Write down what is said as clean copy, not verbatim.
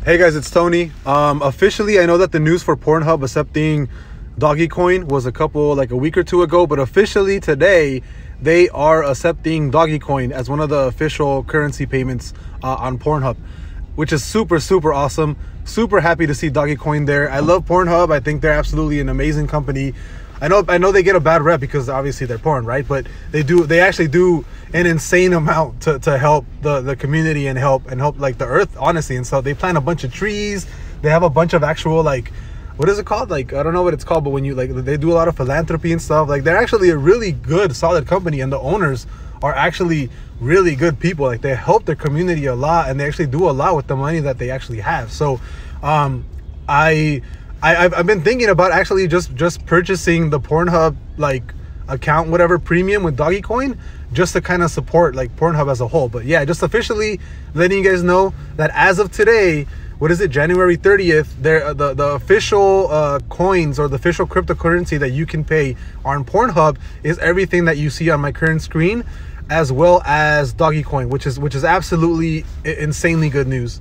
Hey guys, it's Tony. Officially, I know that the news for PornHub accepting DogeCoin was a week or two ago, but officially today, they are accepting DogeCoin as one of the official currency payments on PornHub, which is super, super awesome. Super happy to see DogeCoin there. I love PornHub. I think they're absolutely an amazing company. I know they get a bad rep because obviously they're porn, right? But they actually do an insane amount to help the community and help like the earth, honestly. And so they plant a bunch of trees. They have a bunch of actual, like, what is it called? Like, I don't know what it's called, but when you, like, they do a lot of philanthropy and stuff. Like, they're actually a really good, solid company, and the owners are actually really good people. Like, they help their community a lot, and they actually do a lot with the money that they actually have. So I've been thinking about actually just purchasing the PornHub, like, account, whatever, premium with DogeCoin, just to kind of support, like, PornHub as a whole. But yeah, just officially letting you guys know that as of today, what is it, January 30th, the official coins, or the official cryptocurrency that you can pay on PornHub is everything that you see on my current screen, as well as DogeCoin, which is absolutely insanely good news.